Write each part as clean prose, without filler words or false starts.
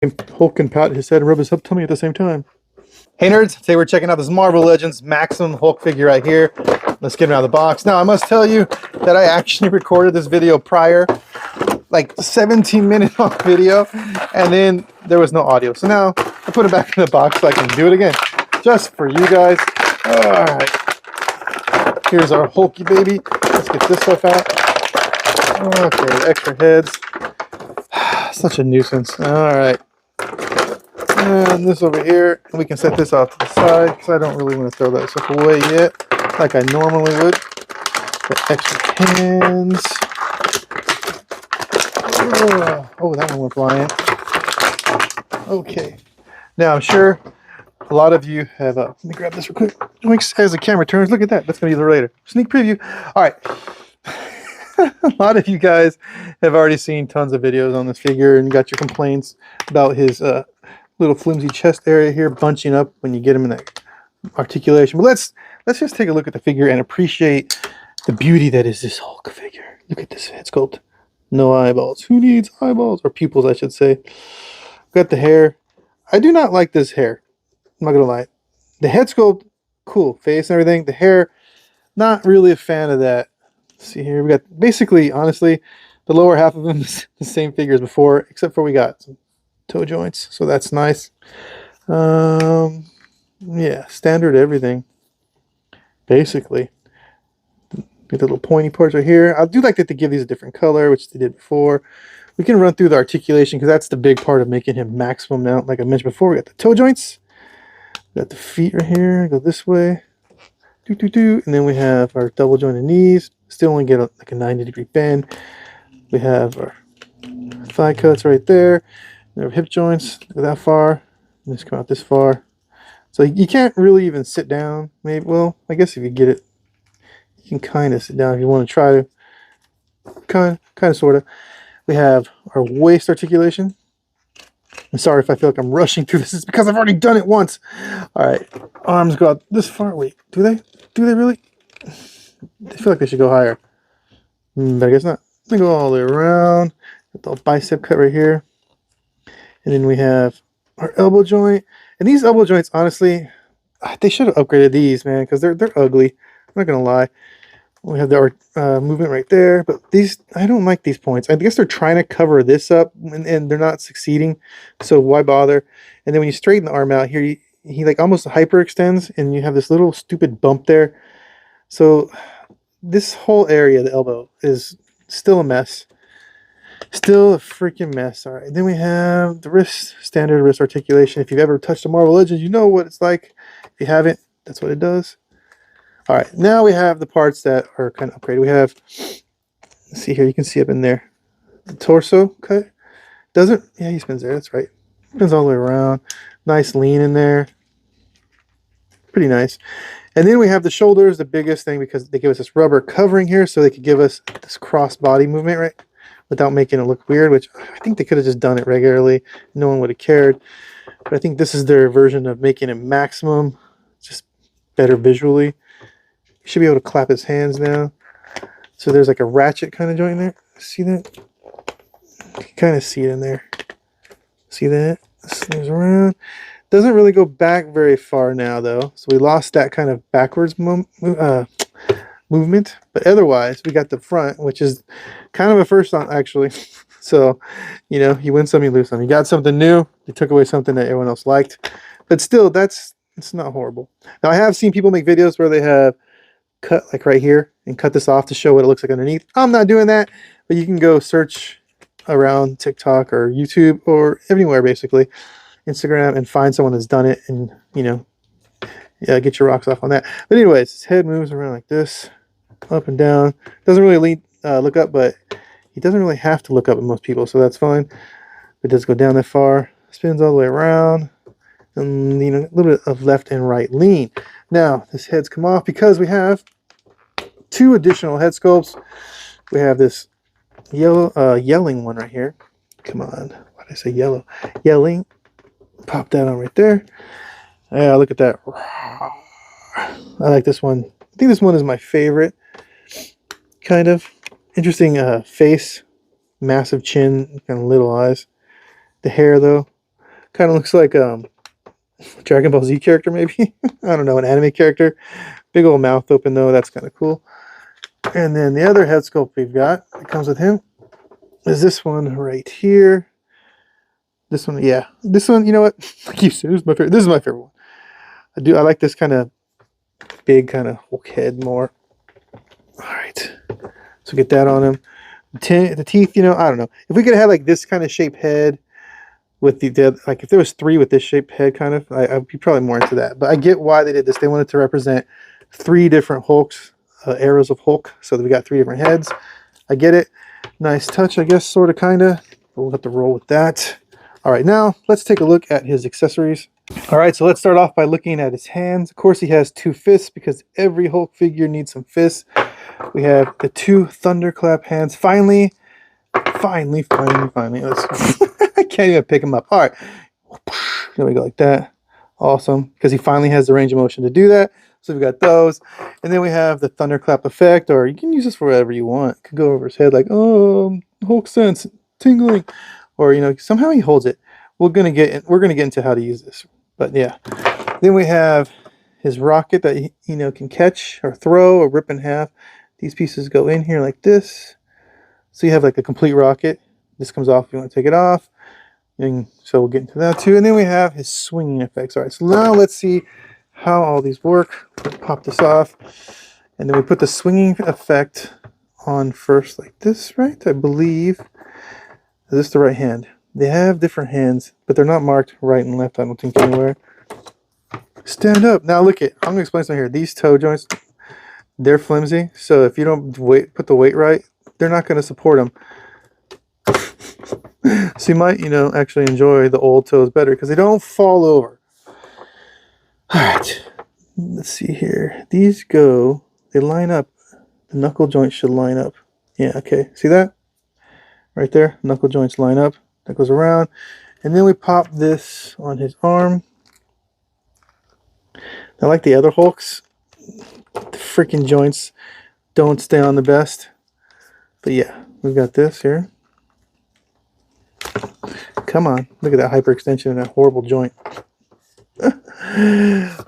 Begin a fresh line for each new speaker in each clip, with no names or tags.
Hulk can pat his head and rub his tummy at the same time. Hey nerds, today we're checking out this Marvel Legends Maximum Hulk figure right here. Let's get him out of the box. Now I must tell you that I actually recorded this video prior, like 17-minute long video, and then there was no audio. So now I put it back in the box so I can do it again, just for you guys. All right, here's our Hulky baby. Let's get this stuff out. Okay, extra heads. Such a nuisance. All right. And this over here, we can set this off to the side because I don't really want to throw that stuff away yet, like I normally would. Got extra hands. Oh, that one went flying. Okay. Now I'm sure a lot of you have. Let me grab this real quick. As the camera turns, look at that. That's going to be later. Sneak preview. All right. A lot of you guys have already seen tons of videos on this figure and got your complaints about his little flimsy chest area here bunching up when you get him in that articulation. But let's just take a look at the figure and appreciate the beauty that is this Hulk figure. Look at this head sculpt. No eyeballs. Who needs eyeballs? Or pupils, I should say. Got the hair. I do not like this hair. I'm not going to lie. The head sculpt, cool. Face and everything. The hair, not really a fan of that. Let's see here. We got basically, honestly, the lower half of him is the same figure as before, except for we got some toe joints, so that's nice. Yeah, standard everything basically. Get the little pointy parts right here. I do like that they give these a different color, which they did before. We can run through the articulation because that's the big part of making him maximum now. Like I mentioned before, we got the toe joints, we got the feet right here, go this way, and then we have our double jointed knees. Still only get like a 90-degree bend. We have our thigh cuts right there. We have hip joints, go that far, and just come out this far. So you can't really even sit down. Maybe, well, I guess if you get it, you can kind of sit down if you want to try to. Kind of, sort of. We have our waist articulation. I'm sorry if I feel like I'm rushing through this. It's because I've already done it once. All right, arms go out this far. Wait, do they? Do they really? I feel like they should go higher. But I guess not. They go all the way around. Got the bicep cut right here. And then we have our elbow joint. And these elbow joints, honestly, they should have upgraded these, man, because they're ugly. I'm not going to lie. We have the movement right there. But these, I don't like these points. I guess they're trying to cover this up, and they're not succeeding. So why bother? And then when you straighten the arm out here, he like almost hyperextends, and you have this little stupid bump there. So this whole area of the elbow is still a mess. Still a freaking mess. All right, then we have the wrist, standard wrist articulation. If you've ever touched a Marvel Legends, you know what it's like. If you haven't, that's what it does. All right, now we have the parts that are kind of upgraded. We have, let's see here, you can see up in there, the torso cut. Doesn't, yeah, he spins there, that's right. Spins all the way around. Nice lean in there. Pretty nice. And then we have the shoulders, the biggest thing, because they give us this rubber covering here so they could give us this cross body movement, right? Without making it look weird, which I think they could have just done it regularly. No one would have cared. But I think this is their version of making it maximum, just better visually. You should be able to clap his hands now. So there's like a ratchet kind of joint there. See that? You can kind of see it in there. See that? Slings around. Doesn't really go back very far now, though. So we lost that kind of backwards movement, but otherwise we got the front, which is kind of a first on actually. So, you know, you win some, you lose some. You got something new, you took away something that everyone else liked, but still, it's not horrible. Now I have seen people make videos where they have cut like right here and cut this off to show what it looks like underneath. I'm not doing that, but you can go search around TikTok or YouTube or anywhere, basically Instagram, and find someone that's done it, and you know, yeah, get your rocks off on that. But anyways, his head moves around like this, up and down. Doesn't really look up, but he doesn't really have to look up with most people, so that's fine. It does go down that far. Spins all the way around, and you know, a little bit of left and right lean. Now this head's come off because we have two additional head sculpts. We have this yellow, yelling one right here. Come on, why did I say yellow? Yelling. Pop that on right there. Yeah, look at that. I like this one. I think this one is my favorite. Kind of interesting face, massive chin, kind of little eyes. The hair though, Kind of looks like Dragon Ball Z character, maybe. I don't know, an anime character. Big old mouth open though. That's kind of cool. And then the other head sculpt we've got that comes with him is this one right here. This one, yeah. This one, you know what? Like you said, this is my favorite. This is my favorite one. I like this kind of big kind of Hulk head more. All right. So get that on him. The teeth, you know, I don't know. If we could have like this kind of shaped head with the like if there was 3 with this shaped head kind of, I'd be probably more into that. But I get why they did this. They wanted to represent 3 different Hulks, eras of Hulk. So that we got 3 different heads. I get it. Nice touch, I guess, sort of, kind of. We'll have to roll with that. All right, now let's take a look at his accessories. All right, so let's start off by looking at his hands. Of course, he has 2 fists because every Hulk figure needs some fists. We have the 2 thunderclap hands. Finally. Let's I can't even pick him up. All right, there we go, like that. Awesome, because he finally has the range of motion to do that. So we've got those, and then we have the thunderclap effect, or you can use this for whatever you want. It could go over his head like, oh, Hulk sense tingling, or you know, somehow he holds it. We're gonna get into how to use this, but yeah. Then we have his rocket that he, you know, can catch or throw or rip in half. These pieces go in here like this, so you have like a complete rocket. This comes off if you want to take it off. And so we'll get into that too. And then we have his swinging effects. All right, so now let's see how all these work. Pop this off, and then we put the swinging effect on first like this, right? I believe. Is this the right hand? They have different hands, but they're not marked right and left, I don't think, anywhere. Stand up. Now look at, I'm going to explain something here. These toe joints, they're flimsy, so if you don't put the weight right, they're not going to support them. So you might, you know, actually enjoy the old toes better because they don't fall over. All right. Let's see here. These go, they line up. The knuckle joints should line up. Yeah, okay. See that? Right there. Knuckle joints line up. That goes around. And then we pop this on his arm. I like the other Hulks. The freaking joints don't stay on the best. But yeah, we've got this here. Come on. Look at that hyperextension and that horrible joint.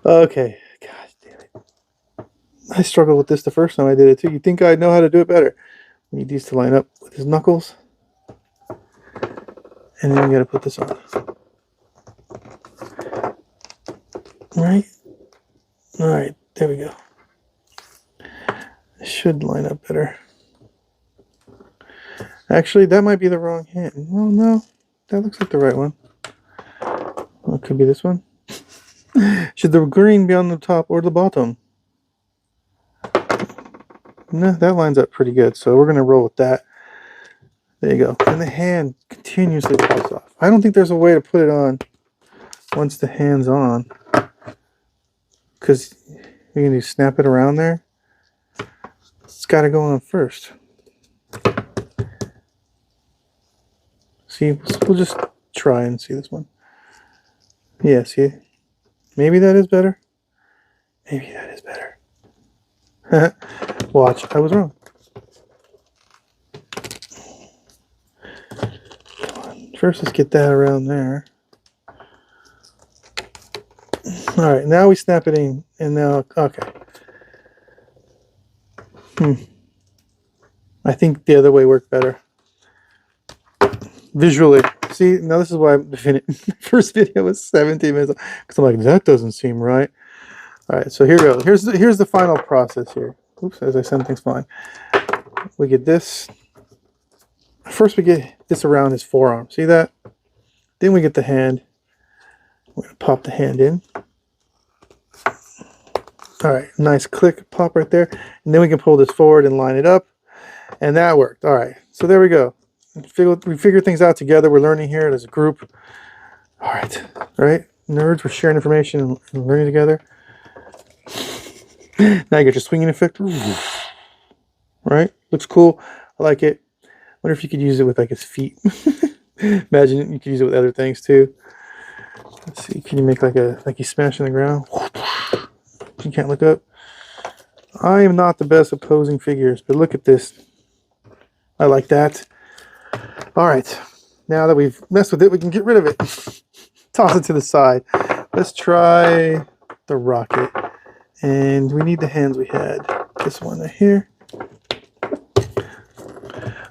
Okay. God damn it. I struggled with this the first time I did it too. You'd think I'd know how to do it better. We need these to line up with his knuckles. And then we gotta put this on. Right? Alright, there we go. It should line up better. Actually, that might be the wrong hand. Oh no, that looks like the right one. Well, it could be this one. Should the green be on the top or the bottom? No, that lines up pretty good, so we're gonna roll with that. There you go. And the hand continuously pops off. I don't think there's a way to put it on once the hand's on. Because you're going to snap it around there. It's got to go on first. See, we'll just try and see this one. Yeah, see? Maybe that is better. Maybe that is better. Watch, I was wrong. First, let's get that around there. All right, now we snap it in, and now, okay. I think the other way worked better. Visually. See, now this is why the first video was 17 minutes, because I'm like, that doesn't seem right. All right, so here we go. Here's the final process here. Oops, as I said, things fine. We get this. First, we get this around his forearm. See that? Then we get the hand. We're going to pop the hand in. All right, nice click, pop right there. And then we can pull this forward and line it up. And that worked. All right, so there we go. We figured things out together. We're learning here as a group. All right, nerds, we're sharing information and learning together. Now you get your swinging effect. Right? Looks cool. I like it. Wonder if you could use it with like his feet. Imagine you could use it with other things too. Let's see. Can you make like he's smashing the ground? You can't look up. I am not the best at posing figures, but look at this. I like that. All right. Now that we've messed with it, we can get rid of it. toss it to the side. Let's try the rocket. And we need the hands we had. This one right here.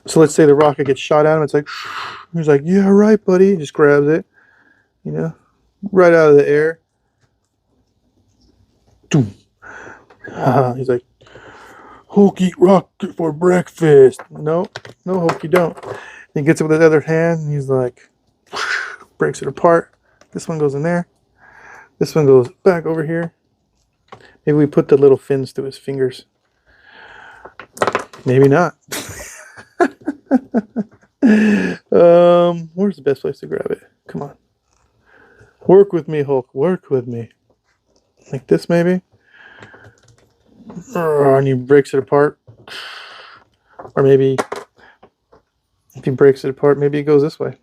So let's say the rocket gets shot at him. It's like, he's like, yeah, right, buddy. He just grabs it, you know, right out of the air. He's like, Hulk eat rocket for breakfast. No, no, Hulk, you don't. He gets it with his other hand, and he's like, breaks it apart. This one goes in there. This one goes back over here. Maybe we put the little fins through his fingers. Maybe not. Where's the best place to grab it? Come on. Work with me, Hulk. Work with me. Like this, maybe? And he breaks it apart. Or maybe if he breaks it apart, maybe it goes this way.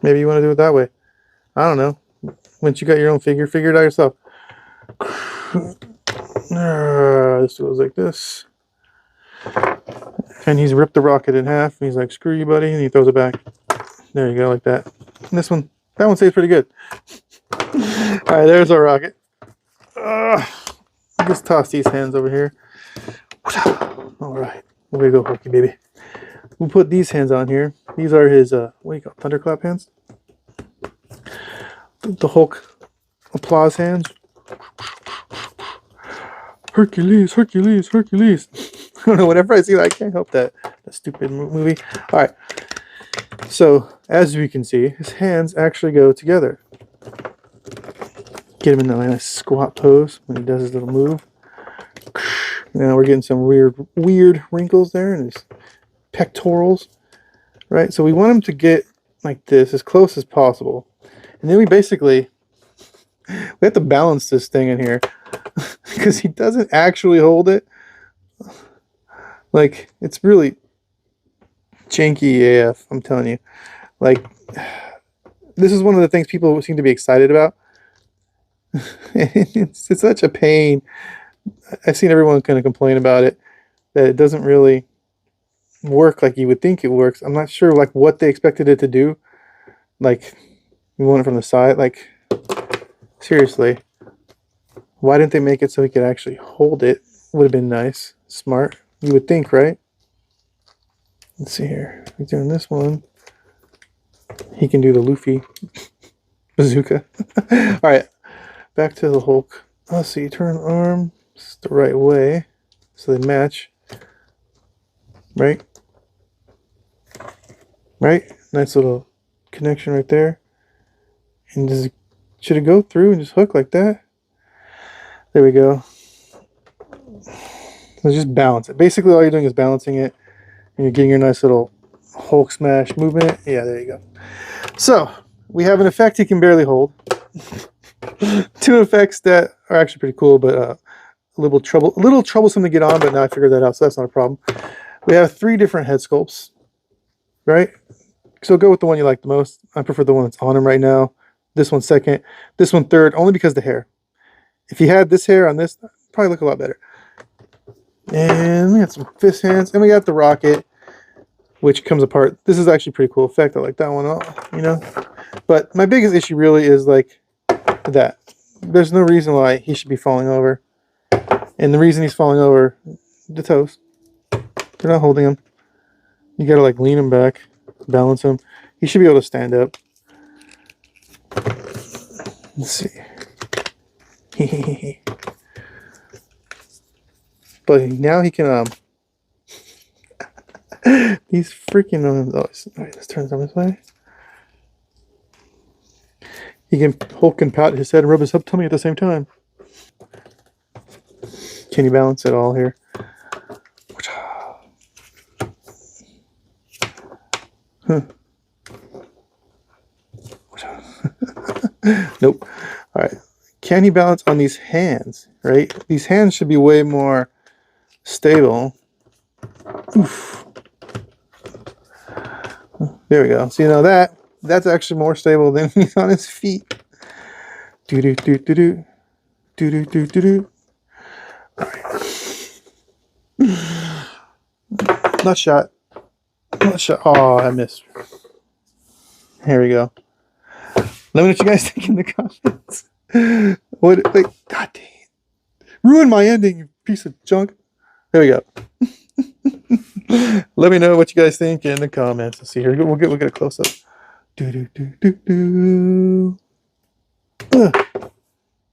Maybe you want to do it that way. I don't know. Once you got your own figure it out yourself. This goes like this. And he's ripped the rocket in half. And he's like, screw you, buddy. And he throws it back. There you go, like that. And this one, that one stays pretty good. Alright, there's our rocket. Just toss these hands over here. Alright, way to go, Hulky baby. We'll put these hands on here. These are his, what do you call it, thunderclap hands? The Hulk applause hands. Hercules, Hercules, Hercules. I don't know, whenever I see that, I can't help that stupid movie. Alright, so as we can see, his hands actually go together. Get him in that nice squat pose when he does his little move. Now we're getting some weird wrinkles there in his pectorals. Right, so we want him to get like this, as close as possible. And then we have to balance this thing in here. Because he doesn't actually hold it. Like, it's really janky AF, I'm telling you. Like, this is one of the things people seem to be excited about. It's such a pain. I've seen everyone kind of complain about it, that it doesn't really work like you would think it works. I'm not sure like what they expected it to do. Like, you want it from the side. Like, seriously. Why didn't they make it so he could actually hold it? Would have been nice. Smart. You would think, right? Let's see here. He's doing this one. He can do the Luffy bazooka. Alright. Back to the Hulk. Let's see. Turn arm. It's the right way. So they match. Right? Right? Nice little connection right there. And should it go through and just hook like that? There we go. Let's just balance it. Basically, all you're doing is balancing it, and you're getting your nice little Hulk smash movement. Yeah, there you go. So, we have an effect he can barely hold. Two effects that are actually pretty cool, but a little troublesome to get on, but now I figured that out, so that's not a problem. We have 3 different head sculpts, right? So go with the one you like the most. I prefer the one that's on him right now. This one second. This one third, only because of the hair. If you had this hair on this, it'd probably look a lot better. And we got some fist hands. And we got the rocket, which comes apart. This is actually a pretty cool effect. I like that one all, you know. But my biggest issue really is like that. There's no reason why he should be falling over. And the reason he's falling over, the toes. They're not holding him. You gotta like lean him back, balance him. He should be able to stand up. Let's see. But now he can he's freaking on. Oh, alright, let's turn it this way. Hulk can pat his head and rub his tummy at the same time. Can you balance it all here? Huh. Nope. Alright. Can he balance on these hands? Right? These hands should be way more stable. Oof. There we go. So you know that's actually more stable than he's on his feet. Do do do do do do do do do do. Alright. Not shot. Not shot. Oh, I missed. Here we go. Let me know what you guys think in the comments. What? Wait, god dang it. Ruin my ending, you piece of junk. There we go. Let me know what you guys think in the comments. Let's see here. We'll get a close up. Do do do do do.